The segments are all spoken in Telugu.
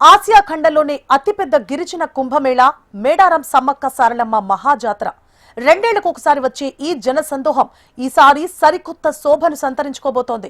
ఆసియా ఖండంలోని అతిపెద్ద గిరిజన కుంభమేళా మేడారం సమ్మక్క సారలమ్మ మహాజాతర. రెండేళ్లకు ఒకసారి వచ్చే ఈ జనసందోహం ఈసారి సరికొత్త శోభను సంతరించుకోబోతోంది.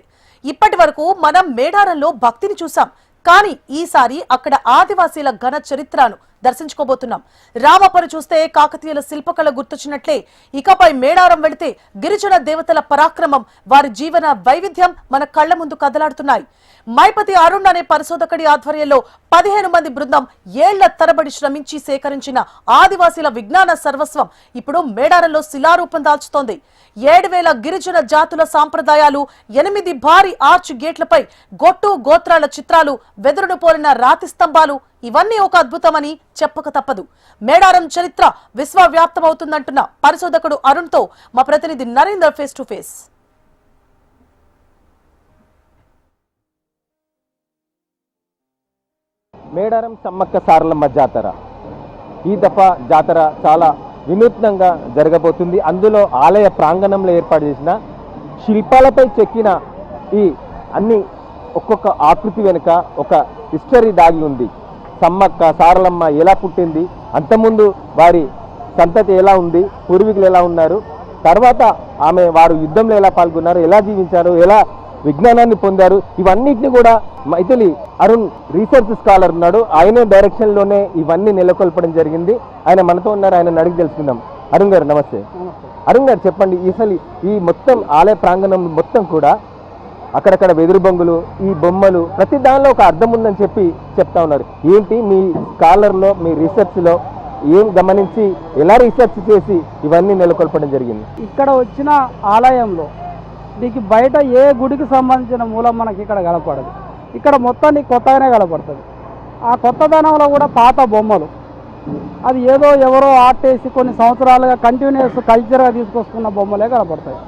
ఇప్పటి వరకు మనం మేడారంలో భక్తిని చూసాం, కానీ ఈసారి అక్కడ ఆదివాసీల ఘన చరిత్రను దర్శించుకోబోతున్నాం. రామప్పను చూస్తే కాకతీయుల శిల్పకళ గుర్తొచ్చినట్లే ఇకపై మేడారం వెళితే గిరిజన దేవతల పరాక్రమం, వారి జీవన వైవిధ్యం మన కళ్ల ముందు కదలాడుతున్నాయి. మైపతి అరుణ్ అనే పరిశోధకుడి ఆధ్వర్యంలో 15 మంది బృందం ఏళ్ల తరబడి శ్రమించి సేకరించిన ఆదివాసీల విజ్ఞాన సర్వస్వం ఇప్పుడు మేడారంలో శిలారూపం దాల్చుతోంది. 7,000 గిరిజన జాతుల సాంప్రదాయాలు, 8 భారీ ఆర్చ్ గేట్లపై గొట్టు గోత్రాల చిత్రాలు, వెదురును పోలిన రాతి స్తంభాలు, ఇవన్నీ ఒక అద్భుతమని చెప్పక తప్పదు. మేడారం చరిత్ర విశ్వవ్యాప్తమవుతుందంటున్న పరిశోధకుడు అరుణ్తో మా ప్రతినిధి Narender face to face. Medaram Sammakka Saralamma జాతర ఈ దఫా జాతర చాలా వినూత్నంగా జరగబోతుంది. అందులో ఆలయ ప్రాంగణంలో ఏర్పాటు చేసిన శిల్పాలపై చెక్కిన ఈ అన్ని ఒక్కొక్క ఆకృతి వెనుక ఒక హిస్టరీ దాగి ఉంది. సమ్మక్క సారలమ్మ ఎలా పుట్టింది, అంతకుముందు వారి సంతతి ఎలా ఉంది, పూర్వీకులు ఎలా ఉన్నారు, తర్వాత వారు యుద్ధంలో ఎలా పాల్గొన్నారు, ఎలా జీవించారు, ఎలా విజ్ఞానాన్ని పొందారు, ఇవన్నిటిని కూడా మైథిలి అరుణ్ రీసెర్చ్ స్కాలర్ ఉన్నాడు. ఆయన డైరెక్షన్లోనే ఇవన్నీ నెలకొల్పడం జరిగింది. ఆయన మనతో ఉన్నారు, ఆయన అడిగి తెలుసుకుందాం. అరుణ్ గారు నమస్తే. అరుణ్ గారు చెప్పండి, అసలు ఈ మొత్తం ఆలయ ప్రాంగణం మొత్తం కూడా అక్కడక్కడ వెదురు బొంగులు, ఈ బొమ్మలు, ప్రతి దానిలో ఒక అర్థం ఉందని చెప్తా ఉన్నారు. ఏంటి మీ స్కాలర్లో, మీ రీసెర్చ్లో ఏం గమనించి ఎలా రీసెర్చ్ చేసి ఇవన్నీ నెలకొల్పడం జరిగింది? ఇక్కడ వచ్చిన ఆలయంలో నీకు బయట ఏ గుడికి సంబంధించిన మూలం మనకి ఇక్కడ కనపడదు. ఇక్కడ మొత్తం నీకు కొత్తగానే కనపడుతుంది. ఆ కొత్తదనంలో కూడా పాత బొమ్మలు, అది ఏదో ఎవరో ఆర్ట్ వేసి కొన్ని సంవత్సరాలుగా కంటిన్యూస్ కల్చర్గా తీసుకొస్తున్న బొమ్మలే కనపడతాయి.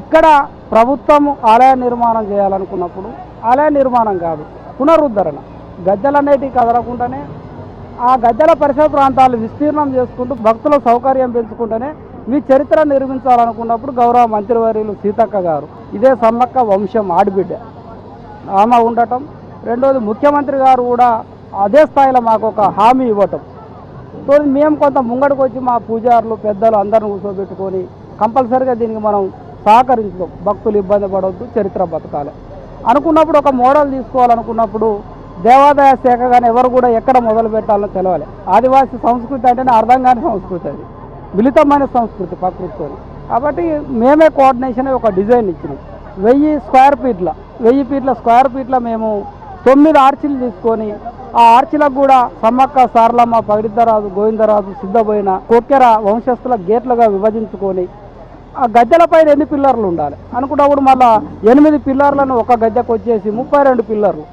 ఇక్కడ ప్రభుత్వం ఆలయ నిర్మాణం చేయాలనుకున్నప్పుడు ఆలయ నిర్మాణం కాదు, పునరుద్ధరణ. గద్దెలన్నిటికీ కదలకుండానే ఆ గద్దెల పరిసర ప్రాంతాలు విస్తీర్ణం చేసుకుంటూ భక్తుల సౌకర్యం పెంచుకుంటూనే మీ చరిత్ర నిర్మించాలనుకున్నప్పుడు గౌరవ మంత్రివర్యులు సీతక్క గారు, ఇదే సమ్మక్క వంశం ఆడబిడ్డ, ఆమె ఉండటం, రెండోది ముఖ్యమంత్రి గారు కూడా అదే స్థాయిలో మాకు ఒక హామీ ఇవ్వటం. సో మేము కొంత ముంగడికి వచ్చి మా పూజారులు పెద్దలు అందరిని కూర్చోబెట్టుకొని కంపల్సరీగా దీనికి మనం సహకరించుకోం, భక్తులు ఇబ్బంది పడవద్దు, చరిత్ర బతకాలి అనుకున్నప్పుడు ఒక మోడల్ తీసుకోవాలనుకున్నప్పుడు దేవాదాయ శాఖ కానీ ఎవరు కూడా ఎక్కడ మొదలు పెట్టాలో తెలవాలి. ఆదివాసీ సంస్కృతి అంటేనే అర్థం కాని సంస్కృతి, అది మిళితమైన సంస్కృతి ప్రకృతితో. కాబట్టి మేమే కోఆర్డినేషన్ ఒక డిజైన్ ఇచ్చినాం. 1000 ఫీట్ల స్క్వేర్ ఫీట్ల మేము 9 ఆర్చిలు తీసుకొని ఆ ఆర్చిలకు కూడా సమ్మక్క సారలమ్మ, పగిడిద్దరాజు, గోవిందరాజు, సిద్ధపోయిన కొక్కెర వంశస్థుల గేట్లుగా విభజించుకొని ఆ గద్దెల పైన 8 పిల్లర్లు ఉండాలి అనుకున్నప్పుడు మళ్ళీ 8 పిల్లర్లను ఒక గద్దెకు వచ్చేసి 32 పిల్లర్లు,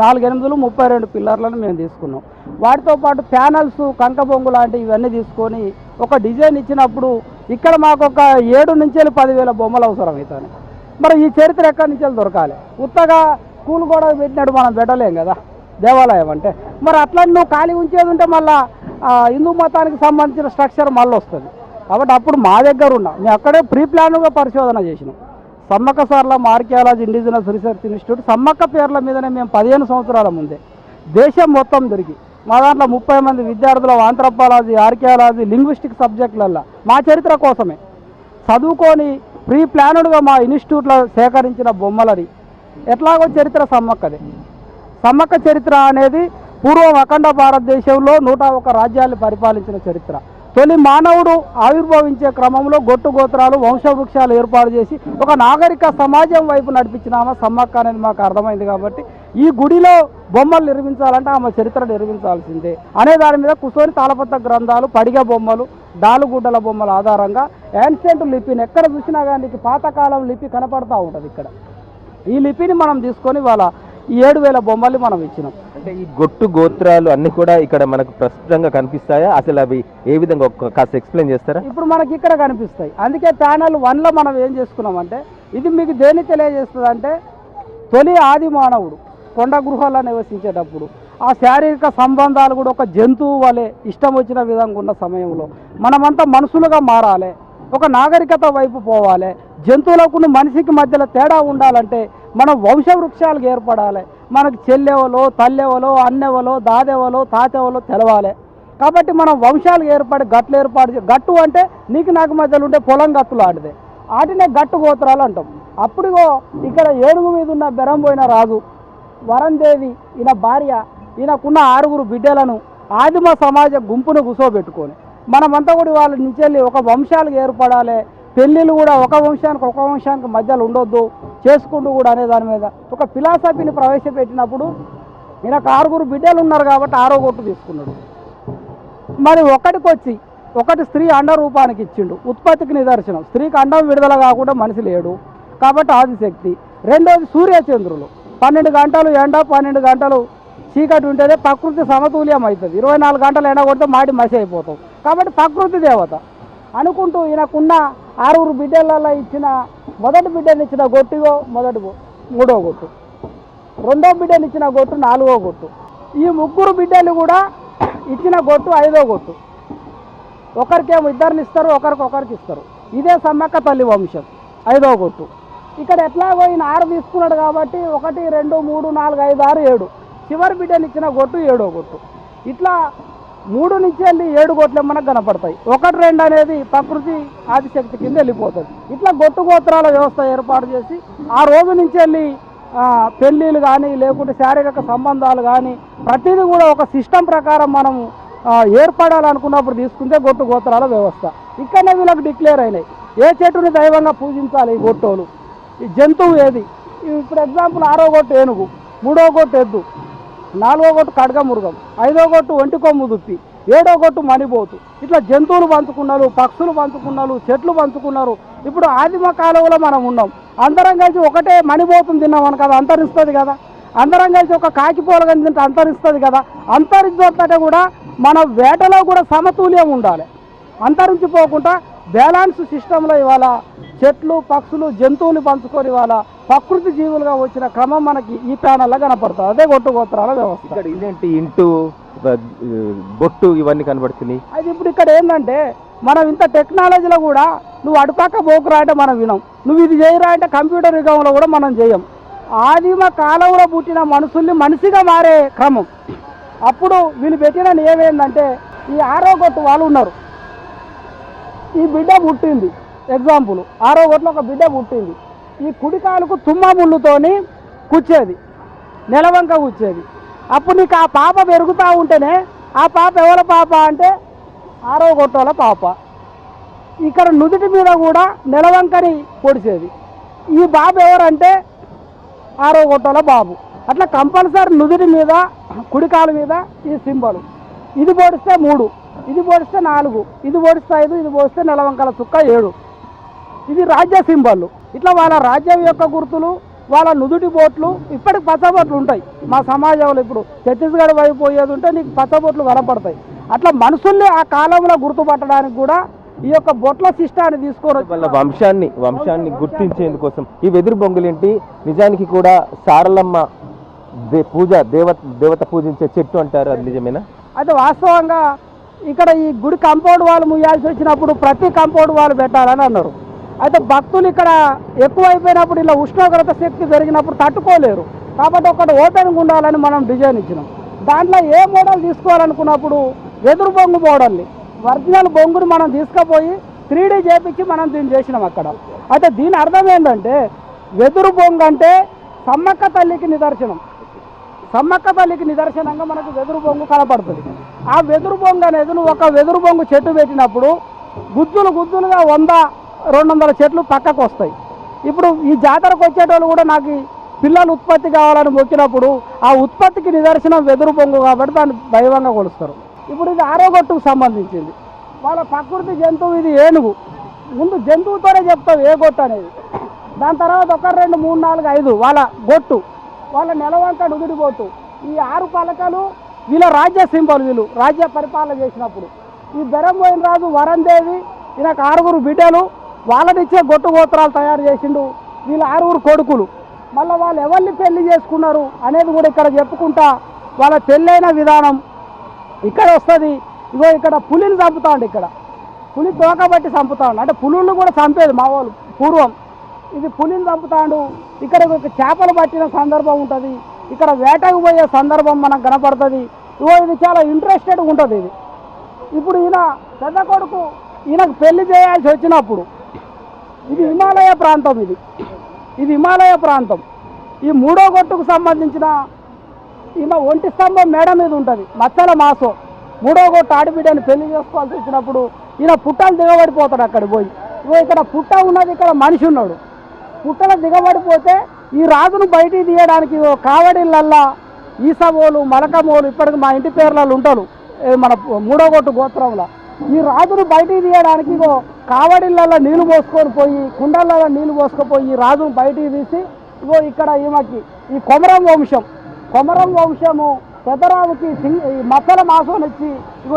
4 8 32 పిల్లర్లను మేము తీసుకున్నాం. వాటితో పాటు ప్యానల్స్, కంకబొంగు లాంటివి ఇవన్నీ తీసుకొని ఒక డిజైన్ ఇచ్చినప్పుడు ఇక్కడ మాకు ఒక 7 నుంచి 10,000 బొమ్మలు అవసరం అవుతాయి. మరి ఈ చరిత్ర ఎక్కడి నుంచి దొరకాలి? ఉత్తగా స్కూల్ కూడా పెట్టినట్టు మనం పెట్టలేం కదా దేవాలయం అంటే. మరి అట్లా నువ్వు ఖాళీ ఉంచేది ఉంటే మళ్ళీ హిందూ మతానికి సంబంధించిన స్ట్రక్చర్ మళ్ళీ వస్తుంది. కాబట్టి అప్పుడు మా దగ్గర ఉన్నాం, మేము అక్కడే ప్రీ ప్లాన్గా పరిశోధన చేసినాం. Sammakka Saralamma archaeology indigenous research institute Sammakka పేర్ల మీదనే మేము 15 సంవత్సరాల ముందే దేశం మొత్తం తిరిగి మా దాంట్లో 30 మంది విద్యార్థులు ఆంథ్రోపాలజీ, ఆర్కియాలజీ, లింగ్విస్టిక్ సబ్జెక్టులల్లో మా చరిత్ర కోసమే చదువుకొని ప్రీ ప్లానుడ్గా మా ఇన్స్టిట్యూట్లో సేకరించిన బొమ్మలని ఎట్లాగో చరిత్ర సమ్మక్కదే. సమ్మక్క చరిత్ర అనేది పూర్వం అఖండ భారతదేశంలో 101 రాజ్యాలు పరిపాలించిన చరిత్ర. తొలి మానవుడు ఆవిర్భవించే క్రమంలో గొట్టు గోత్రాలు, వంశవృక్షాలు ఏర్పాటు చేసి ఒక నాగరిక సమాజం వైపు నడిపించినామా సమ్మక్క అనేది మాకు అర్థమైంది. కాబట్టి ఈ గుడిలో బొమ్మలు నిర్మించాలంటే ఆమె చరిత్ర నిర్మించాల్సిందే అనే దాని మీద కూర్చొని తాళపత్ర గ్రంథాలు, పడిగ బొమ్మలు, డాలుగుడ్డల బొమ్మల ఆధారంగా యాన్షియంట్ లిపిని ఎక్కడ చూసినా కానీ పాతకాలం లిపి కనపడతా ఉంటుంది. ఇక్కడ ఈ లిపిని మనం తీసుకొని వాళ్ళ ఈ 7,000 బొమ్మల్ని మనం ఇచ్చినాం. అంటే ఈ గొట్టు గోత్రాలు అన్ని కూడా ఇక్కడ మనకు ప్రస్తుతంగా కనిపిస్తాయా? అసలు అవి ఏ విధంగా కాస్త ఎక్స్ప్లెయిన్ చేస్తారా? ఇప్పుడు మనకి ఇక్కడ కనిపిస్తాయి. అందుకే ప్యానల్ 1లో మనం ఏం చేసుకున్నామంటే, ఇది మీకు దేన్ని తెలియజేస్తుంది అంటే, తొలి ఆది మానవుడు కొండ గృహాల్లో నివసించేటప్పుడు ఆ శారీరక సంబంధాలు కూడా ఒక జంతువు వలె ఇష్టం వచ్చిన విధంగా ఉన్న సమయంలో మనమంతా మనుషులుగా మారాలి, ఒక నాగరికత వైపు పోవాలి. జంతువులకు మనిషికి మధ్యలో తేడా ఉండాలంటే మనం వంశవృక్షాలకు ఏర్పడాలి. మనకు చెల్లెవలో తల్లెవలో అన్నెవలో దాదెవలో తాతెవలో తెలవాలి. కాబట్టి మనం వంశాలు ఏర్పడి గట్లు ఏర్పాటు గట్టు అంటే నీకు నాకు మధ్యలో ఉండే పొలం గట్టులు ఆడితే ఆటినే గట్టు గోత్రాలు అంటాం. అప్పుడుగో ఇక్కడ ఏనుగు మీద ఉన్న బెరం పోయిన రాజు వరందేవి ఈయన భార్య ఈయనకున్న 6 బిడ్డలను ఆదిమ సమాజ గుంపును కూసోబెట్టుకొని మనమంతా కూడా వాళ్ళ నుంచి వెళ్ళి ఒక వంశాలకు ఏర్పడాలి, పెళ్ళిళ్ళు కూడా ఒక వంశానికి మధ్యలో ఉండొద్దు చేసుకుంటూ కూడా అనే దాని మీద ఒక ఫిలాసఫీని ప్రవేశపెట్టినప్పుడు ఈయనకు 6 బిడ్డలు ఉన్నారు కాబట్టి 6వ గొట్టు తీసుకున్నాడు. మరి ఒకటి స్త్రీ అండ రూపానికి ఇచ్చిండు, ఉత్పత్తికి నిదర్శనం. స్త్రీకి అండం విడుదల కాకుండా మనిషి లేడు కాబట్టి ఆదిశక్తి. రెండోది సూర్యచంద్రులు, 12 గంటలు ఎండ 12 గంటలు చీకటి ఉంటేనే ప్రకృతి సమతుల్యం అవుతుంది. 24 గంటలు ఎండ కొడితే మాటి మసి అయిపోతాం కాబట్టి ప్రకృతి దేవత అనుకుంటూ ఈయనకున్న 6 బిడ్డలలో ఇచ్చిన మొదటి బిడ్డనిచ్చిన గొట్టుగో మూడో గొట్టు, రెండో బిడ్డనిచ్చిన గొట్టు 4వ గొట్టు. ఈ 3 బిడ్డలు కూడా ఇచ్చిన గొట్టు 5వ గొట్టు. ఒకరికేమో ఇద్దరిని ఇస్తారు, ఒకరికి ఇస్తారు. ఇదే సమ్మక్క తల్లి వంశం 5వ గొట్టు. ఇక్కడ ఎట్లాగో ఈయన 6 తీసుకున్నాడు కాబట్టి 1 2 3 4 5 6 7 చివరి బిడ్డనిచ్చిన గొట్టు 7వ గొట్టు. ఇట్లా 3 నుంచి వెళ్ళి 7 గొట్లు మనకు కనపడతాయి. 1 2 అనేది ప్రకృతి ఆదిశక్తి కింద వెళ్ళిపోతుంది. ఇట్లా గొట్టు గోత్రాల వ్యవస్థ ఏర్పాటు చేసి ఆ రోజు నుంచి వెళ్ళి పెళ్ళిళ్ళు కానీ లేకుంటే శారీరక సంబంధాలు కానీ ప్రతిదీ కూడా ఒక సిస్టమ్ ప్రకారం మనము ఏర్పడాలనుకున్నప్పుడు తీసుకుంటే గొట్టు గోత్రాల వ్యవస్థ. ఇక్కడనే వీళ్ళకి డిక్లేర్ అయినాయి ఏ చెట్టుని దైవంగా పూజించాలి. ఈ గొట్టోలు ఈ జంతువు ఏది, ఇప్పుడు ఎగ్జాంపుల్ 6వ గొట్టు ఏనుగు, 3వ గొట్టు ఎద్దు, 4వ గొట్టు ఖడ్గమృగం, 5వ గొట్టు ఒంటి కొమ్ము దుప్పి, 7వ గొట్టు మణిబోతు. ఇట్లా జంతువులు పంచుకున్నారు, పక్షులు పంచుకున్నారు, చెట్లు పంచుకున్నారు. ఇప్పుడు ఆదిమ కాలంలో మనం ఉన్నాం, అందరం కలిసి ఒకటే మణిబోతుని తిన్నామని కదా అంతరిస్తుంది కదా, అందరం కలిసి ఒక కాకిపోలగని తింటే అంతరిస్తుంది కదా. అంతరించే కూడా మన వేటలో కూడా సమతుల్యం ఉండాలి, అంతరించిపోకుండా బ్యాలెన్స్ సిస్టంలో ఇవాళ చెట్లు పక్షులు జంతువులు పంచుకొని ఇవాళ ప్రకృతి జీవులుగా వచ్చిన క్రమం మనకి ఈ ప్యానల్లో కనపడుతుంది. అదే గొట్టు గోత్రాల వ్యవస్థ. ఇక్కడ ఇదేంటి ఇంటూ బొట్టు ఇవన్నీ కనబడుతున్నాయి. అది ఇప్పుడు ఇక్కడ ఏంటంటే మనం ఇంత టెక్నాలజీలో కూడా నువ్వు అడుపాక పోకురా అంటే మనం వినం, నువ్వు ఇది చేయరా అంటే కంప్యూటర్ యుగంలో కూడా మనం చేయం. ఆదిమ కాలంలో పుట్టిన మనుషుల్ని మనిషిగా మారే క్రమం. అప్పుడు వీళ్ళు పెట్టిన నియమం ఏంటంటే ఈ 6వ గొట్టు వాళ్ళు ఉన్నారు, ఈ బిడ్డ పుట్టింది. ఎగ్జాంపుల్ 6వ గొట్టులో ఒక బిడ్డ పుట్టింది. ఈ కుడికాలుకు తుమ్మ ముళ్ళుతోని కూర్చేది, నెలవంక కూర్చేది. అప్పుడు నీకు ఆ పాప పెరుగుతూ ఉంటేనే ఆ పాప ఎవరి పాప అంటే 6వ గొట్టోల పాప. ఇక్కడ నుదుటి మీద కూడా నెలవంకని పొడిచేది. ఈ బాబు ఎవరంటే 6వ గొట్టోల బాబు. అట్లా కంపల్సరీ నుదుటి మీద కుడికాలు మీద ఈ సింబలు. ఇది పొడిస్తే 3, ఇది పొడిస్తే 4, ఇది పొడిస్తే 5, ఇది పొడిస్తే నెలవంకల చుక్క 7. ఇది రాజ్య సింబళ్ళు. ఇట్లా వాళ్ళ రాజ్యం యొక్క గుర్తులు, వాళ్ళ నుదుటి బోట్లు ఇప్పటికి పచ్చబొట్లు ఉంటాయి మా సమాజంలో. ఇప్పుడు ఛత్తీస్గఢ్ వైపు పోయేది ఉంటే నీకు పచ్చబొట్లు కనపడతాయి. అట్లా మనుషుల్ని ఆ కాలంలో గుర్తుపట్టడానికి కూడా ఈ యొక్క బొట్ల శిష్టాన్ని తీసుకొని వాళ్ళ వంశాన్ని గుర్తించేందుకోసం ఈ వెదురు బొంగులేంటి నిజానికి కూడా సారలమ్మ దేవత పూజించే చెట్టు అంటారు, అది నిజమేనా? అయితే వాస్తవంగా ఇక్కడ ఈ గుడి కాంపౌండ్ వాళ్ళు ముయ్యాల్సి వచ్చినప్పుడు ప్రతి కాంపౌండ్ వాళ్ళు పెట్టాలని అన్నారు. అయితే భక్తులు ఇక్కడ ఎక్కువైపోయినప్పుడు ఇలా ఉష్ణోగ్రత శక్తి పెరిగినప్పుడు తట్టుకోలేరు కాబట్టి ఒకటి ఓపెన్గా ఉండాలని మనం డిజైన్ ఇచ్చినాం. దాంట్లో ఏ మోడల్ తీసుకోవాలనుకున్నప్పుడు వెదురు బొంగు మోడల్ని ఒరిజినల్ బొంగుని మనం తీసుకుపోయి 3D చేపించి మనం దీన్ని చేసినాం అక్కడ. అయితే దీని అర్థం ఏంటంటే వెదురు బొంగు అంటే సమ్మక్క తల్లికి నిదర్శనం. సమ్మక్క తల్లికి నిదర్శనంగా మనకు వెదురు బొంగు కనపడుతుంది. ఆ వెదురు బొంగు అనేది నువ్వు ఒక వెదురు బొంగు చెట్టు పెట్టినప్పుడు గుద్దులుగా 100-200 చెట్లు పక్కకు వస్తాయి. ఇప్పుడు ఈ జాతరకు వచ్చేటోళ్ళు కూడా నాకు పిల్లలు ఉత్పత్తి కావాలని మొక్కినప్పుడు ఆ ఉత్పత్తికి నిదర్శనం వెదురు బొంగు కాబట్టి దాన్ని దైవంగా కొలుస్తారు. ఇప్పుడు ఇది 6వ గొట్టుకు సంబంధించింది. వాళ్ళ ప్రకృతి జంతువు ఇది ఏనుగు. ముందు జంతువుతోనే చెప్తావు ఏ గొట్టు అనేది. దాని తర్వాత 1 2 3 4 5 వాళ్ళ గొట్టు, వాళ్ళ నెలవంక నుదుడిపోతు. ఈ 6 పలకలు వీళ్ళ రాజ్య సింబల్. వీళ్ళు రాజ్య పరిపాలన చేసినప్పుడు ఈ బెరంబోయిన రాజు వరందేవి ఈయనకు 6 బిడ్డలు, వాళ్ళనిచ్చే గొట్టు గోత్రాలు తయారు చేసిండు. వీళ్ళు 6 కొడుకులు. మళ్ళీ వాళ్ళు ఎవరిని పెళ్లి చేసుకున్నారు అనేది కూడా ఇక్కడ చెప్పుకుంటా వాళ్ళ పెళ్ళైన విధానం ఇక్కడ వస్తుంది. ఇగో ఇక్కడ పులిని చంపుతాండు, ఇక్కడ పులి తోకబట్టి చంపుతాడు. అంటే పులుళ్ళు కూడా చంపేది మా వాళ్ళు పూర్వం. ఇది పులిని చంపుతాడు. ఇక్కడ ఒక చేపలు పట్టిన సందర్భం ఉంటుంది. ఇక్కడ వేటకు పోయే సందర్భం మనకు కనపడుతుంది. ఇది చాలా ఇంట్రెస్టెడ్గా ఉంటుంది. ఇది ఇప్పుడు ఈయన పెద్ద కొడుకు ఈయనకు పెళ్లి చేయాల్సి వచ్చినప్పుడు ఇది హిమాలయ ప్రాంతం, ఇది హిమాలయ ప్రాంతం. ఈ మూడో గొట్టుకు సంబంధించిన ఈయన ఒంటి స్తంభం మేడ మీద ఉంటుంది మచ్చల మాసం. మూడో గొట్టు ఆడబిడ్డని పెళ్లి చేసుకోవాల్సి వచ్చినప్పుడు ఈయన పుట్టలు దిగబడిపోతాడు. అక్కడ పోయి ఇక్కడ పుట్ట ఉన్నది, ఇక్కడ మనిషి ఉన్నాడు. పుట్టలు దిగబడిపోతే ఈ రాజును బయటికి తీయడానికి కావడిళ్ళల్లా ఈసవోలు మలకమోలు ఇప్పటికి మా ఇంటి పేర్లలో ఉంటారు మన మూడో గొట్టు గోత్రంలో. ఈ రాజును బయటికి తీయడానికి కావడిళ్ళల్లో నీళ్లు పోసుకొని పోయి కుండలలో నీళ్లు పోసుకుపోయి ఈ రాజును బయటికి తీసి ఇక్కడ ఈమెకి ఈ కొమరం వంశము పెద్దరాజుకి మచ్చల మాసం ఇచ్చి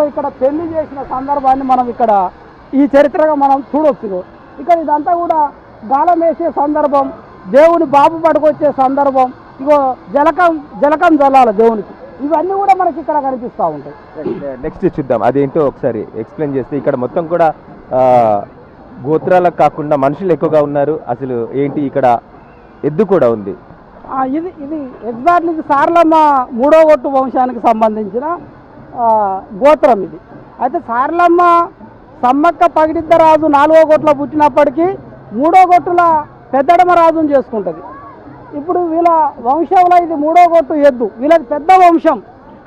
ఇక్కడ పెళ్లి చేసిన సందర్భాన్ని మనం ఇక్కడ ఈ చరిత్రగా మనం చూడొచ్చు. ఇక్కడ ఇదంతా కూడా గాలం వేసే సందర్భం, దేవుని బాబు పట్టుకొచ్చే సందర్భం, జలకం జల్లాలి దేవునికి. ఇవన్నీ కూడా మనకి ఇక్కడ కనిపిస్తూ ఉంటాయి. నెక్స్ట్ చూద్దాం అదేంటో ఒకసారి ఎక్స్ప్లెయిన్ చేస్తే. ఇక్కడ మొత్తం కూడా గోత్రాలకు కాకుండా మనుషులు ఎక్కువగా ఉన్నారు. అసలు ఏంటి ఇక్కడ ఎద్దు కూడా ఉంది. ఇది ఎగ్జాక్ట్లీ సారలమ్మ మూడో గొట్టు వంశానికి సంబంధించిన గోత్రం ఇది. అయితే సారలమ్మ సమ్మక్క పగిడిద్దరాజు 4వ గొట్టులో పుట్టినప్పటికీ 3వ గొట్టుల పెద్దడమ రాజుని చేసుకుంటుంది. ఇప్పుడు వీళ్ళ వంశంలో ఇది 3వ గొట్టు ఎద్దు, వీళ్ళది పెద్ద వంశం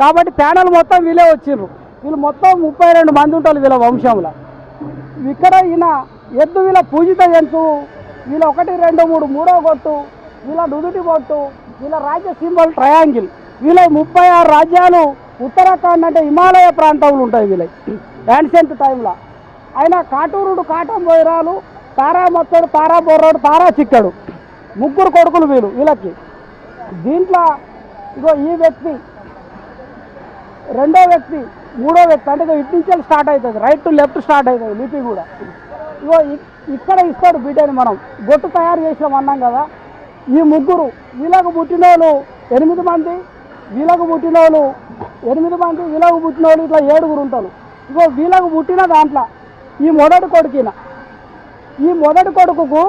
కాబట్టి ప్యానల్ మొత్తం వీళ్ళే వచ్చిర్రు. వీళ్ళు మొత్తం 32 మంది ఉంటారు వీళ్ళ వంశంలో. ఇక్కడ ఈయన ఎద్దు వీళ్ళ పూజిత జంతువు. వీళ్ళ 1, 2, 3 3వ గొట్టు, వీళ్ళ నుదుటి బొట్టు, వీళ్ళ రాజ్య సింబల్ ట్రయాంగిల్. వీళ్ళ 36 రాజ్యాలు ఉత్తరాఖండ్ అంటే హిమాలయ ప్రాంతంలో ఉంటాయి వీళ్ళ యాన్సెంట్ టైంలో. ఆయన కాటూరుడు కాటం బోయరాలు, తారా మొత్తడు, తారా బొర్రోడు, తారా చిక్కడు 3 కొడుకులు వీళ్ళకి. దీంట్లో ఈ వ్యక్తి, రెండో వ్యక్తి, మూడో వ్యక్తి అంటే ఇటు నుంచి స్టార్ట్ అవుతుంది, రైట్ టు లెఫ్ట్ స్టార్ట్ అవుతుంది లిపి కూడా. ఇక్కడ ఇస్తాడు బిడ్డని. మనం గొట్టు తయారు చేసినాం అన్నాం కదా. ఈ 3 వీళ్ళకు పుట్టినోళ్ళు 8 మంది, వీళ్ళకు పుట్టినోళ్ళు 8 మంది, వీళ్ళకు పుట్టినోళ్ళు ఇట్లా 7 ఉంటారు. వీళ్ళకు పుట్టిన దాంట్లో ఈ మొదటి కొడుకుకు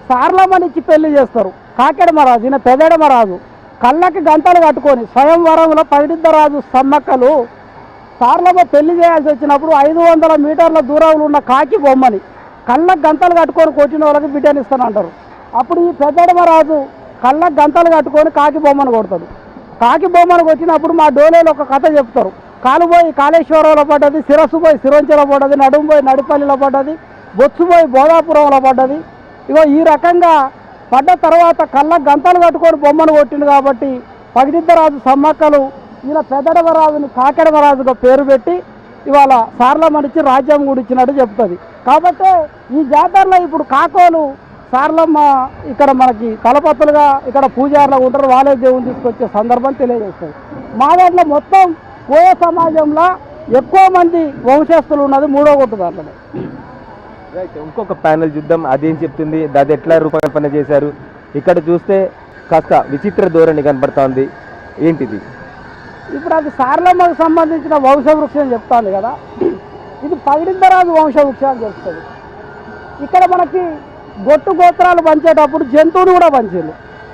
సారలమ్మనిచ్చి పెళ్లి చేస్తారు. కాకెడమరాజు, ఈయన పెదడమరాజు. కళ్ళకి గంటలు కట్టుకొని స్వయంవరంలో పగిడిద్దరాజు సమ్మక్కలు సారలమ్మ పెళ్లి చేయాల్సి వచ్చినప్పుడు 500 మీటర్ల దూరంలో ఉన్న కాకి బొమ్మని కళ్ళకు గంటలు కట్టుకొని కొట్టిన వాళ్ళకి బిడ్డనిస్తాను అంటారు. అప్పుడు ఈ పెద్దడమరాజు కళ్ళకు గంటలు కట్టుకొని కాకి బొమ్మను కొడతాడు. కాకి బొమ్మను కొట్టినప్పుడు మా డోలేలో ఒక కథ చెప్తారు. కాలు పోయి కాళేశ్వరంలో పడ్డది, శిరస్సు పోయి సిరంచెలో పడ్డది, నడుము పోయి నడిపల్లిలో పడ్డది, బొత్సు పోయి బోధాపురంలో పడ్డది. ఈ రకంగా పడ్డ తర్వాత కళ్ళకు గంటలు కట్టుకొని బొమ్మను కొట్టిండు కాబట్టి పగిడిద్దరాజు సమ్మక్కలు ఈయన పెద్దడమరాజుని కాకెడమరాజుగా పేరు పెట్టి ఇవాళ సారలమ్మనిచ్చి రాజ్యం కూడా ఇచ్చినట్టు చెప్తుంది. కాబట్టి ఈ జాతరలో ఇప్పుడు కాకోలు సారలమ్మ ఇక్కడ మనకి తలపత్తులుగా ఇక్కడ పూజారులు ఉంటారు, వాళ్ళే దేవుని తీసుకొచ్చే సందర్భం తెలియజేస్తుంది. మా దాంట్లో మొత్తం కోయ సమాజంలో ఎక్కువ మంది వంశస్థులు ఉన్నది 3వ గొట్టు దాంట్లో. రైట్, ఇంకొక ప్యానెల్ చూద్దాం అదేం చెప్తుంది, అది ఎట్లా రూపకల్పన చేశారు. ఇక్కడ చూస్తే కాస్త విచిత్ర ధోరణి కనబడుతోంది. ఏంటిది? ఇప్పుడు అది సారలమ్మకు సంబంధించిన వంశవృక్షం చెప్తాను కదా. ఇది పగిడిద్దరాజు వంశవృక్షం అని చెప్తుంది. ఇక్కడ మనకి గొట్టు గోత్రాలు పంచేటప్పుడు జంతువుని కూడా పంచారు.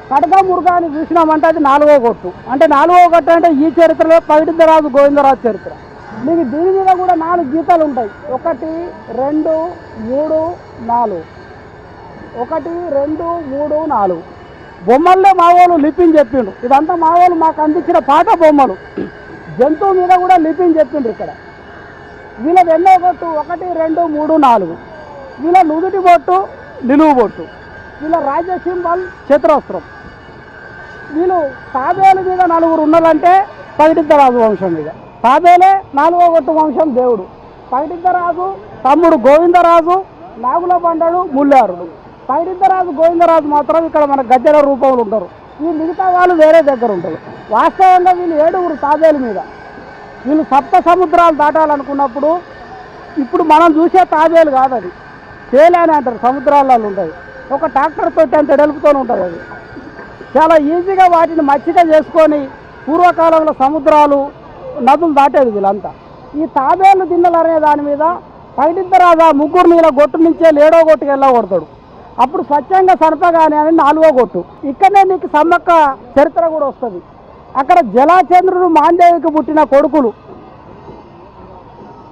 కడక మురుగాని చూసినామంటే అది 4వ గొట్టు. అంటే 4వ గొట్టు అంటే ఈ చరిత్రలో పగిడిద్దరాజు గోవిందరాజు చరిత్ర. మీకు దీని మీద కూడా 4 గీతాలు ఉంటాయి. 1, 2, 3, 4. 1, 2, 3, 4 బొమ్మల్లో మా వాళ్ళు లిపిని చెప్పిండు. ఇదంతా మా వాళ్ళు మాకు అందించిన పాత బొమ్మలు. జంతువు మీద కూడా లిపిని చెప్పిండ్రు. ఇక్కడ వీళ్ళ 2వ గొట్టు 1, 2, 3, 4. వీళ్ళ నుదుటి బొట్టు నిలువు బొట్టు, వీళ్ళ రాజ్య సింబల్ చతురస్త్రం. వీళ్ళు తాబేలు మీద 4 ఉన్నారంటే పగిడిద్దరాజు వంశం మీద. తాబేలే 4వ గొట్టు వంశం దేవుడు. పగిడిద్దరాజు తమ్ముడు గోవిందరాజు, నాగుల బండడు, ముల్లారుడు. పగిడిద్దరాజు గోవిందరాజు మాత్రం ఇక్కడ మన గజ్జల రూపంలో ఉంటారు. ఈ మిగతా వాళ్ళు వేరే దగ్గర ఉంటారు. వాస్తవంగా వీళ్ళు 7 తాబేలు మీద. వీళ్ళు 7 సముద్రాలు దాటాలనుకున్నప్పుడు ఇప్పుడు మనం చూసే తాబేలు కాదు, అది తేలే అని అంటారు. సముద్రాలలో ఉంటుంది. ఒక ట్రాక్టర్ తోటి అంత ఎడుపుతూ ఉంటుంది. అది చాలా ఈజీగా వాటిని మచ్చిక చేసుకొని పూర్వకాలంలో సముద్రాలు నదులు దాటేది వీళ్ళంతా. ఈ తాబేలు దిన్నలు అనే దాని మీద పగిడిద్దరాజు 3 నీళ్ళ గొట్టు నుంచే 7వ గొట్టుకు వెళ్ళగొడతాడు. అప్పుడు స్వచ్ఛంగా సనపగానే అని 4వ గొట్టు. ఇక్కడనే నీకు సమ్మక్క చరిత్ర కూడా వస్తుంది. అక్కడ జలాచంద్రుడు మాందేవికి పుట్టిన కొడుకులు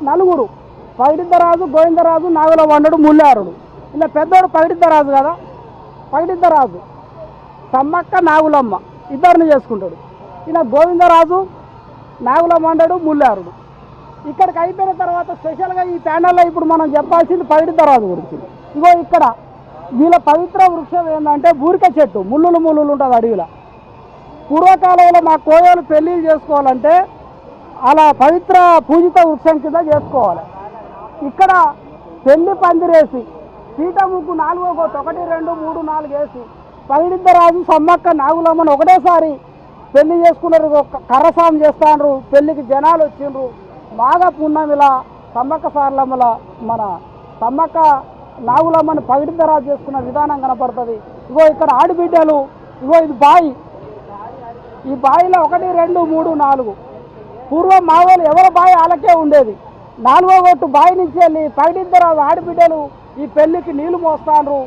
నలుగురు, పగిడిద్దరాజు, గోవిందరాజు, నాగుల వండడు, ముల్లారుడు. ఇలా పెద్దోడు పగిడిద్దరాజు కదా, పగిడిద్దరాజు సమ్మక్క నాగులమ్మ ఇద్దరిని చేసుకుంటాడు. ఇలా గోవిందరాజు, నాగుల వండడు, ముల్లారుడు. ఇక్కడికి అయిపోయిన తర్వాత స్పెషల్గా ఈ ప్యానల్లో ఇప్పుడు మనం చెప్పాల్సింది పగిడిద్దరాజు గురించి. ఇగో ఇక్కడ వీళ్ళ పవిత్ర వృక్షం ఏంటంటే బూరిక చెట్టు, ముళ్ళులు ఉంటుంది అడవిలో. పూర్వకాలంలో మా కోయలు పెళ్ళిళ్ళు చేసుకోవాలంటే అలా పవిత్ర పూజిత వృక్షం కింద చేసుకోవాలి. ఇక్కడ పెళ్లి పందిరేసి పీట ముగ్గు 4వ గొట్టు 1, 2, 3, 4 వేసి పగిడిద్దరాజు, సమ్మక్క, నాగులమ్మను ఒకటేసారి పెళ్లి చేసుకున్నారు. కర్రసాం చేస్తాండ్రు, పెళ్లికి జనాలు వచ్చిండ్రు. మాఘ పున్నమిలా సమ్మక్క సారలమ్మల మన సమ్మక్క నాగులమ్మని పగిడిద్దరాజు చేసుకున్న విధానం కనపడుతుంది. ఇగో ఇక్కడ ఆడబిడ్డలు, ఇగో ఇది బాయి, ఈ బాయిలో 1, 2, 3, 4 పూర్వం మా వాళ్ళు ఎవరి బాయి వాళ్ళకే ఉండేది. 4వ గొట్టు బాయి నుంచి వెళ్ళి పగిడిద్దరాజు ఆడబిడ్డలు ఈ పెళ్లికి నీళ్లు మోస్తాండ్రు,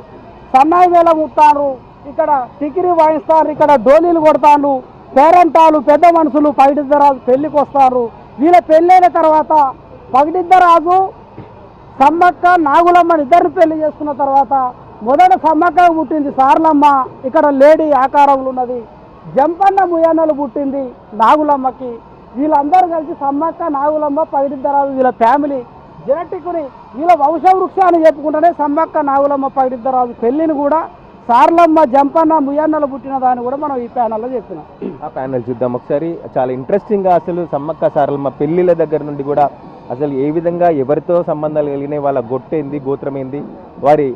సన్నాయి వేల ముట్టాండ్రు, ఇక్కడ టికిరి వాయిస్తారు, ఇక్కడ డోలీలు కొడతాండ్రు. పేరంటాలు పెద్ద మనుషులు పగిడిద్దరాజు పెళ్లికి వస్తారు. వీళ్ళ పెళ్ళైన తర్వాత పగిడిద్దరాజు, సమ్మక్క, నాగులమ్మని ఇద్దరిని పెళ్లి చేసుకున్న తర్వాత మొదట సమ్మక్క పుట్టింది సారలమ్మ, ఇక్కడ లేడీ ఆకారంలో ఉన్నది. జంపన్న ముయ్యన్నలు పుట్టింది నాగులమ్మకి. వీళ్ళందరూ కలిసి సమ్మక్క, నాగులమ్మ, పగిడిద్దరాజు వీళ్ళ ఫ్యామిలీ జెనెటిక్ని వీళ్ళ వంశవృక్షాన్ని చెప్పుకుంటేనే సమ్మక్క, నాగులమ్మ, పగిడిద్దరాజు పెళ్లిని కూడా సారలమ్మ, జంపన్న, ముయ్యన్నలు పుట్టిన దాన్ని కూడా మనం ఈ ప్యానల్లో చెప్పినాం. ఆ ప్యానల్ చూద్దాం ఒకసారి. చాలా ఇంట్రెస్టింగ్గా అసలు సమ్మక్క సారలమ్మ పెళ్లిళ్ళ దగ్గర నుండి కూడా అసలు ఏ విధంగా ఎవరితో సంబంధాలు కలిగినాయి, వాళ్ళ గొట్టేంది, గోత్రమేంది, వారి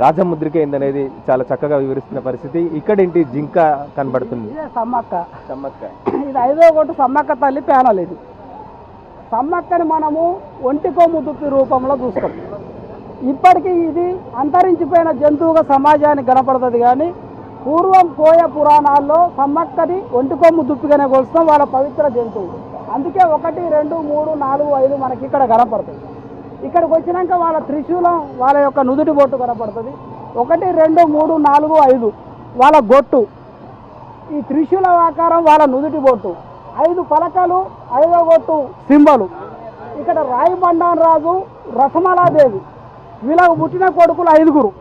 రాజముద్రిక ఏందనేది చాలా చక్కగా వివరిస్తున్న పరిస్థితి. ఇక్కడేంటి జింక కనబడుతుంది, ఇదే సమ్మక్క. సమ్మక్క ఇది 5వ గొట్టు సమ్మక్క తల్లి ప్యానల్. ఇది సమ్మక్కని మనము ఒంటి కొమ్ము దుప్పి రూపంలో చూస్తాం. ఇప్పటికీ ఇది అంతరించిపోయిన జంతువుగా సమాజానికి కనపడుతుంది. కానీ పూర్వం కోయ పురాణాల్లో సమ్మక్కని ఒంటి కొమ్ము దుప్పిగానే కొలుస్తాం, వాళ్ళ పవిత్ర జంతువు. అందుకే 1, 2, 3, 4, 5 మనకి ఇక్కడ కనపడుతుంది. ఇక్కడికి వచ్చినాక వాళ్ళ త్రిశూలం, వాళ్ళ యొక్క నుదుటి బొట్టు కనపడుతుంది. 1, 2, 3, 4, 5 వాళ్ళ గొట్టు, ఈ త్రిశూల ఆకారం వాళ్ళ నుదుటి బొట్టు, 5 పలకలు, 5వ గొట్టు సింబలు. ఇక్కడ రాయి బండాన్ రాజు, రసమలాదేవి వీళ్ళకు పుట్టిన కొడుకులు 5గురు.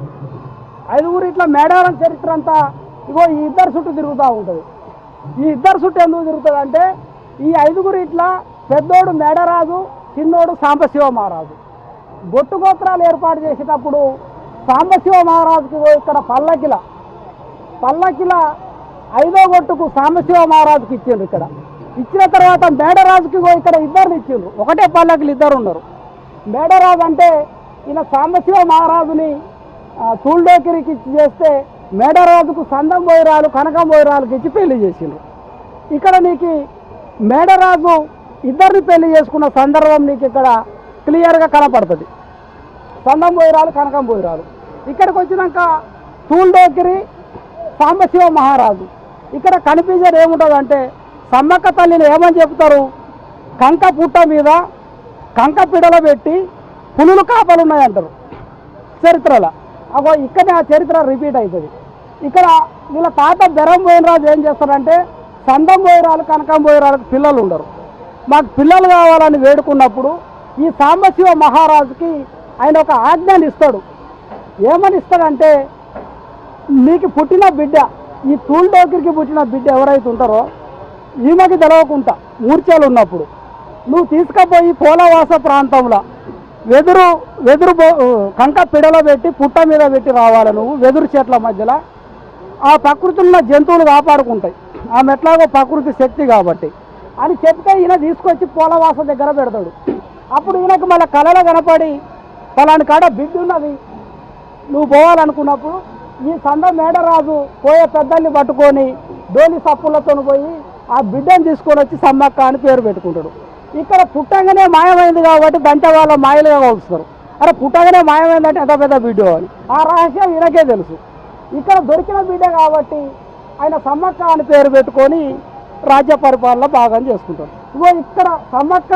ఇట్లా మేడారం చరిత్ర అంతా ఇగో ఈ ఇద్దరు చుట్టూ తిరుగుతూ ఉంటుంది. ఈ ఇద్దరు చుట్టూ ఎందుకు తిరుగుతుంది అంటే ఈ 5గురు ఇట్లా పెద్దోడు మేడరాజు, చిన్నోడు సాంబశివ మహారాజు. బొట్టు గోత్రాలు ఏర్పాటు చేసేటప్పుడు సాంబశివ మహారాజుకి ఇక్కడ పల్లకిల 5వ గొట్టుకు సాంబశివ మహారాజుకి ఇచ్చిండ్రు. ఇక్కడ ఇచ్చిన తర్వాత మేడరాజుకి ఇక్కడ ఇద్దరిని ఇచ్చిండ్రు. ఒకటే పల్లకిలు ఇద్దరు ఉన్నారు. మేడరాజు అంటే ఈయన సాంబశివ మహారాజుని తూల్డేకిరికి ఇచ్చి చేస్తే మేడరాజుకు సందం బోయిరాలు, కనకం బోయిరాలకు ఇచ్చి పెళ్లి చేసిండ్రు. ఇక్కడ నీకు మేడరాజు ఇద్దరిని పెళ్లి చేసుకున్న సందర్భం నీకు ఇక్కడ క్లియర్గా కనపడుతుంది. సందం బోయిరాలు, కనకం బోయిరాలు. ఇక్కడికి వచ్చినాక తూల్డేకిరి, సాంబశివ మహారాజు. ఇక్కడ కనిపించేది ఏముంటుంది అంటే సమ్మక్క తల్లిని ఏమని చెప్తారు, కంక పుట్ట మీద కంక పిడల పెట్టి పులులు కాపలు ఉన్నాయంటారు చరిత్రలో. అగో ఇక్కడే ఆ చరిత్ర రిపీట్ అవుతుంది. ఇక్కడ వీళ్ళ తాత బెరం బోయినరాజు ఏం చేస్తారంటే సందం బోయిరాలు, కనకం బోయిరాలకు పిల్లలు ఉండరు. మాకు పిల్లలు కావాలని వేడుకున్నప్పుడు ఈ సాంబశివ మహారాజుకి ఆయన ఒక ఆజ్ఞని ఇస్తాడు. ఏమని ఇస్తాడంటే నీకు పుట్టిన బిడ్డ, ఈ తూల్డోకిరికి పుట్టిన బిడ్డ ఎవరైతే ఉంటారో ఈమెకి తెలవకుండా మూర్ఛలు ఉన్నప్పుడు నువ్వు తీసుకుపోయి పోలవాస ప్రాంతంలో వెదురు కంక పిడలో పెట్టి పుట్ట మీద పెట్టి రావాలి. నువ్వు వెదురు చెట్ల మధ్యలో ఆ ప్రకృతిలో జంతువులు కాపాడుకుంటాయి, ఆమె ఎట్లాగో ప్రకృతి శక్తి కాబట్టి అని చెప్తే ఈయన తీసుకొచ్చి పోలవాస దగ్గర పెడతాడు. అప్పుడు ఈయనకు మళ్ళీ కళలో కనపడి పలాని కాడ బిడ్డ ఉన్నది, నువ్వు పోవాలనుకున్నప్పుడు ఈ సంద మేడరాజు పోయే పెద్దల్ని పట్టుకొని డోలి సప్పులతో పోయి ఆ బిడ్డను తీసుకొని వచ్చి సమ్మక్క అని పేరు పెట్టుకుంటాడు. ఇక్కడ పుట్టంగానే మాయమైంది కాబట్టి దంట వాళ్ళ మాయలుగా కొలుస్తారు. అరే పుట్టంగానే మాయమైందంటే ఎంత పెద్ద బిడ్డ అని ఆ రహస్యం ఈయనకే తెలుసు. ఇక్కడ దొరికిన బిడ్డ కాబట్టి ఆయన సమ్మక్క అని పేరు పెట్టుకొని రాజ్య పరిపాలన బాగా చేసుకుంటాడు. ఇగో ఇక్కడ సమ్మక్క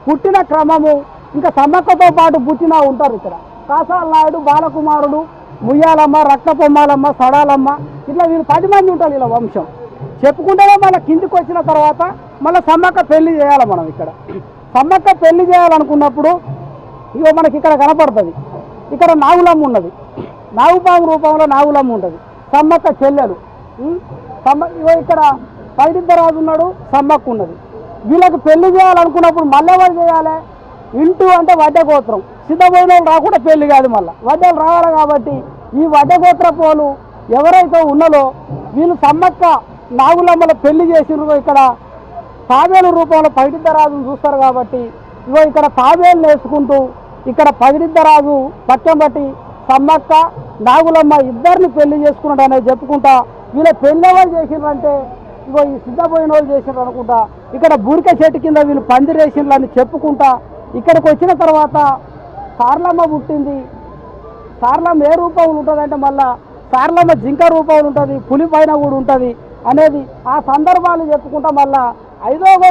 పుట్టిన క్రమము, ఇంకా సమ్మక్కతో పాటు పుట్టిన ఉంటారు ఇక్కడ కాసాల నాయుడు, బాలకుమారుడు, ముయ్యాలమ్మ, రక్తపొమ్మాలమ్మ, సడాలమ్మ, ఇట్లా వీళ్ళు 10 మంది ఉంటారు. ఇలా వంశం చెప్పుకుంటేనే మళ్ళీ కిందికి వచ్చిన తర్వాత మళ్ళీ సమ్మక్క పెళ్లి చేయాలి. మనం ఇక్కడ సమ్మక్క పెళ్లి చేయాలనుకున్నప్పుడు ఇగో మనకి ఇక్కడ కనపడుతుంది, ఇక్కడ నాగులమ్మ ఉన్నది, నాగుపాము రూపంలో నాగులమ్మ ఉంటుంది, సమ్మక్క చెల్లెలు. ఇగో ఇక్కడ పైడిద్దరాజు ఉన్నాడు, సమ్మక్క ఉన్నది. వీళ్ళకి పెళ్లి చేయాలనుకున్నప్పుడు మళ్ళీ ఎవరు చేయాలి? ఇంటూ అంటే వడ్డ గోత్రం, సిద్ధమైన వాళ్ళు రాకుండా పెళ్లి కాదు, మళ్ళీ వడ్డలు రావాలి. కాబట్టి ఈ వడ్డ గోత్ర పోలు ఎవరైతే ఉన్నదో వీళ్ళు సమ్మక్క నాగులమ్మల పెళ్లి చేసినారో ఇక్కడ తాబేలు రూపంలో పగిడిద్దరాజును చూస్తారు. కాబట్టి ఇగో ఇక్కడ తాబేలు వేసుకుంటూ ఇక్కడ పగిడిద్దరాజు పక్కం బట్టి సమ్మక్క నాగులమ్మ ఇద్దరిని పెళ్లి చేసుకున్నాడు అనేది చెప్పుకుంటా వీళ్ళ పెళ్లి ఎవరు చేసిండ్రంటే ఇగో ఈ సిద్ధపోయిన వాళ్ళు చేసిండ్రు అనుకుంటా. ఇక్కడ బూరిక చెట్టు కింద వీళ్ళు పందిరేసిండ్రు అని చెప్పుకుంటా ఇక్కడికి వచ్చిన తర్వాత సార్లమ్మ పుట్టింది. సార్లమ్మ ఏ రూపంలో ఉంటుందంటే మళ్ళా సార్లమ్మ జింక రూపంలో ఉంటుంది, పులి పైన కూడా ఉంటుంది అనేది ఆ సందర్భాలు చెప్పుకుంటా మళ్ళా 5వ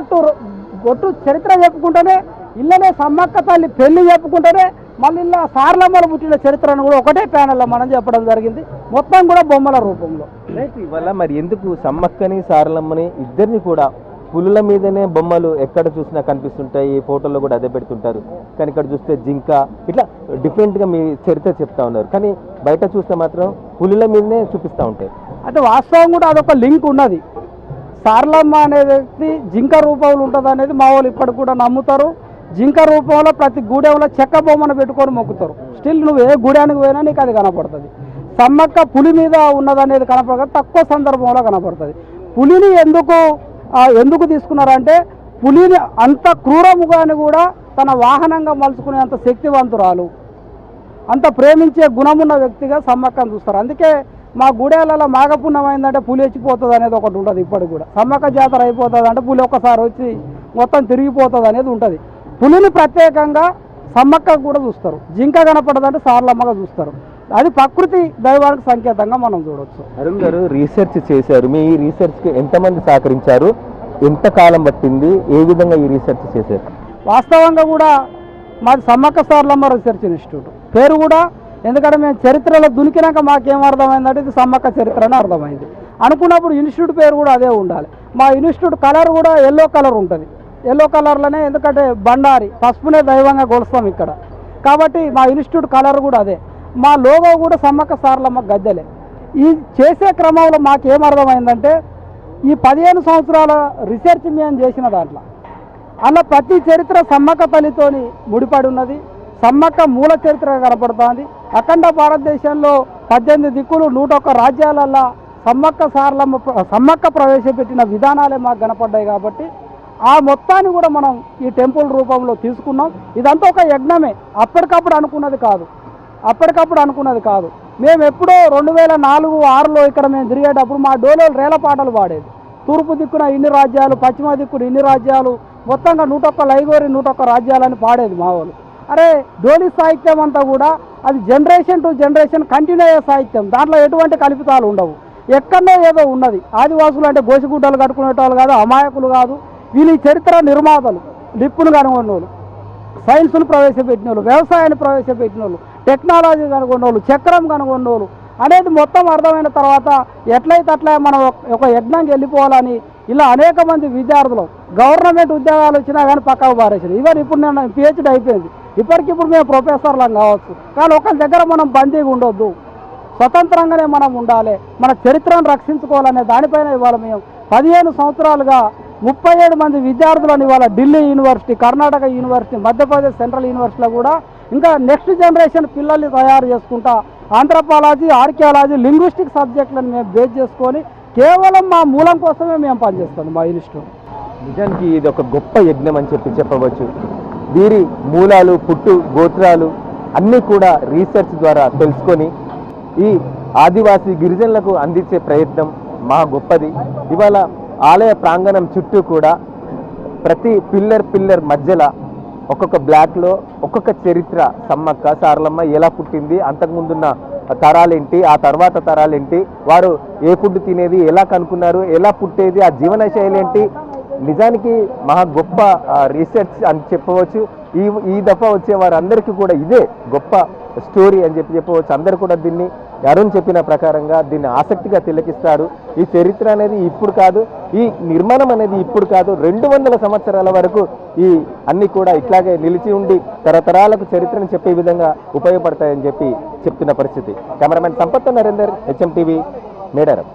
గొట్టు చరిత్ర చెప్పుకుంటేనే ఇళ్ళనే సమ్మక్క తల్లి పెళ్లి చెప్పుకుంటేనే మళ్ళీ ఇలా సార్లమ్మలు పుట్టిన చరిత్రను కూడా ఒకటే ప్యానెల్లో మనం చెప్పడం జరిగింది, మొత్తం కూడా బొమ్మల రూపంలో. ఇవాళ మరి ఎందుకు సమ్మక్కని సారలమ్మని ఇద్దరిని కూడా పులుల మీదనే బొమ్మలు ఎక్కడ చూసినా కనిపిస్తుంటాయి, ఈ ఫోటోలో కూడా అదే పెడుతుంటారు. కానీ ఇక్కడ చూస్తే జింక ఇట్లా డిఫరెంట్గా మీ చరిత్ర చెప్తా ఉన్నారు, కానీ బయట చూస్తే మాత్రం పులుల మీదనే చూపిస్తూ ఉంటాయి. అంటే వాస్తవం కూడా అదొక లింక్ ఉన్నది. సారలమ్మ అనేది జింక రూపంలో ఉంటుంది అనేది మా వాళ్ళు ఇప్పటికి కూడా నమ్ముతారు. జింక రూపంలో ప్రతి గూడెంలో చెక్క బొమ్మను పెట్టుకొని మొక్కుతారు. స్టిల్ నువ్వు ఏ గూడానికి పోయినా నీకు అది కనపడుతుంది. సమ్మక్క పులి మీద ఉన్నదనేది కనపడదు, తక్కువ సందర్భంలో కనపడుతుంది. పులిని ఎందుకు తీసుకున్నారంటే పులిని అంత క్రూరముగాని కూడా తన వాహనంగా మలుచుకునే అంత శక్తివంతురాలు, అంత ప్రేమించే గుణమున్న వ్యక్తిగా సమ్మక్కను చూస్తారు. అందుకే మా గూడెలలో మాఘపుణ్యం అయిందంటే పులి వచ్చిపోతుంది అనేది ఒకటి ఉంటుంది. ఇప్పటికి కూడా సమ్మక్క జాతర అయిపోతుంది అంటే పులి ఒక్కసారి వచ్చి మొత్తం తిరిగిపోతుంది అనేది ఉంటుంది. పులిని ప్రత్యేకంగా సమ్మక్క కూడా చూస్తారు, జింక కనపడదంటే సార్లమ్మగా చూస్తారు. అది ప్రకృతి దైవానికి సంకేతంగా మనం చూడవచ్చు. అరుణ్ గారు రీసెర్చ్ చేశారు, మీ ఈ రీసెర్చ్కి ఎంతమంది సహకరించారు, ఎంత కాలం పట్టింది, ఏ విధంగా ఈ రీసెర్చ్ చేశారు? వాస్తవంగా కూడా మాది సమ్మక్క సార్లమ్మ రీసెర్చ్ ఇన్స్టిట్యూట్ పేరు కూడా, ఎందుకంటే మేము చరిత్రలో దునికినాక మాకేం అర్థమైందంటే ఇది సమ్మక్క చరిత్ర అని అర్థమైంది. అనుకున్నప్పుడు ఇన్స్టిట్యూట్ పేరు కూడా అదే ఉండాలి. మా ఇన్స్టిట్యూట్ కలర్ కూడా ఎల్లో కలర్ ఉంటుంది. ఎల్లో కలర్లోనే, ఎందుకంటే బండారి పసుపునే దైవంగా కొలుస్తాం ఇక్కడ, కాబట్టి మా ఇన్స్టిట్యూట్ కలర్ కూడా అదే. మా లోగో కూడా సమ్మక్క సారలమ్మ గద్దెలే. ఈ చేసే క్రమంలో మాకేమర్థమైందంటే ఈ 15 సంవత్సరాల రీసెర్చ్ మేము చేసిన దాంట్లో అలా ప్రతి చరిత్ర సమ్మక్క తల్లితోని ముడిపడి ఉన్నది. సమ్మక్క మూల చరిత్ర కనపడుతుంది. అఖండ భారతదేశంలో 18 దిక్కులు 101 రాజ్యాలల్లో సమ్మక్క ప్రవేశపెట్టిన విధానాలే మాకు కనపడ్డాయి. కాబట్టి ఆ మొత్తాన్ని కూడా మనం ఈ టెంపుల్ రూపంలో తీసుకున్నాం. ఇదంతా ఒక యజ్ఞమే, అప్పటికప్పుడు అనుకున్నది కాదు. మేము ఎప్పుడో 2004-06లో ఇక్కడ మేము తిరిగేటప్పుడు మా డోలోలు రేల పాటలు పాడేది. తూర్పు దిక్కున ఇన్ని రాజ్యాలు, పశ్చిమ దిక్కున ఇన్ని రాజ్యాలు, మొత్తంగా 101 లైగోరి 101 రాజ్యాలని పాడేది మా వాళ్ళు. అరే డోలి సాహిత్యం అంతా కూడా అది జనరేషన్ టు జనరేషన్ కంటిన్యూ అయ్యే సాహిత్యం, దాంట్లో ఎటువంటి కల్పితాలు ఉండవు. ఎక్కడో ఏదో ఉన్నది. ఆదివాసులు అంటే గోసిగుడ్డలు కట్టుకునేటోళ్ళు కాదు, అమాయకులు కాదు. వీళ్ళు చరిత్ర నిర్మాతలు, లిప్పును కనుగొన్న వాళ్ళు, సైన్స్ను ప్రవేశపెట్టిన వాళ్ళు, వ్యవసాయాన్ని ప్రవేశపెట్టిన వాళ్ళు, టెక్నాలజీ కనుగొన్న వాళ్ళు, చక్రం కనుగొన్న వాళ్ళు అనేది మొత్తం అర్థమైన తర్వాత ఎట్లయితే అట్లా మనం ఒక యజ్ఞంకి వెళ్ళిపోవాలని ఇలా అనేక మంది విద్యార్థులు గవర్నమెంట్ ఉద్యోగాలు వచ్చినా కానీ పక్కకు పారేసారు. ఈవెన్ ఇప్పుడు నేను పిహెచ్డీ అయిపోయింది, ఇప్పటికిప్పుడు మేము ప్రొఫెసర్లం కావచ్చు, కానీ ఒకరి దగ్గర మనం బందీగా ఉండొద్దు, స్వతంత్రంగానే మనం ఉండాలి, మన చరిత్రను రక్షించుకోవాలనే దానిపైన ఇవాళ మేము 15 సంవత్సరాలుగా 37 మంది విద్యార్థులను ఇవాళ Delhi university, Karnataka university, Madhya Pradesh central యూనివర్సిటీలో కూడా ఇంకా నెక్స్ట్ జనరేషన్ పిల్లల్ని తయారు చేసుకుంటా ఆంథ్రపాలజీ, ఆర్కియాలజీ, లింగ్విస్టిక్ సబ్జెక్టులను మేము బేస్ చేసుకొని కేవలం మా మూలం కోసమే మేము పనిచేస్తాం మా ఇన్స్టిట్యూట్. నిజానికి ఇది ఒక గొప్ప యజ్ఞం అని చెప్పవచ్చు. వీరి మూలాలు, పుట్టు గోత్రాలు అన్నీ కూడా రీసెర్చ్ ద్వారా తెలుసుకొని ఈ ఆదివాసీ గిరిజనులకు అందించే ప్రయత్నం మా గొప్పది. ఇవాళ ఆలయ ప్రాంగణం చుట్టూ కూడా ప్రతి పిల్లర్ మధ్యలో ఒక్కొక్క బ్లాక్లో ఒక్కొక్క చరిత్ర, సమ్మక్క సారలమ్మ ఎలా పుట్టింది, అంతకుముందున్న తరాలేంటి, ఆ తర్వాత తరాలేంటి, వారు ఏ ఫుడ్ తినేది, ఎలా కనుక్కున్నారు, ఎలా పుట్టేది, ఆ జీవన శైలి ఏంటి, నిజానికి మహా గొప్ప రీసెర్చ్ అని చెప్పవచ్చు. ఈ దఫా వచ్చే వారందరికీ కూడా ఇదే గొప్ప స్టోరీ అని చెప్పవచ్చు. అందరూ కూడా దీన్ని అరుణ్ చెప్పిన ప్రకారంగా దీన్ని ఆసక్తిగా తిలకిస్తాడు. ఈ చరిత్ర అనేది ఇప్పుడు కాదు, ఈ నిర్మాణం అనేది ఇప్పుడు కాదు, 200 సంవత్సరాల వరకు ఈ అన్ని కూడా ఇట్లాగే నిలిచి ఉండి తరతరాలకు చరిత్రను చెప్పే విధంగా ఉపయోగపడతాయని చెప్పి చెప్తున్న పరిస్థితి. Cameraman Sampath Narender, HM TV, Medaram.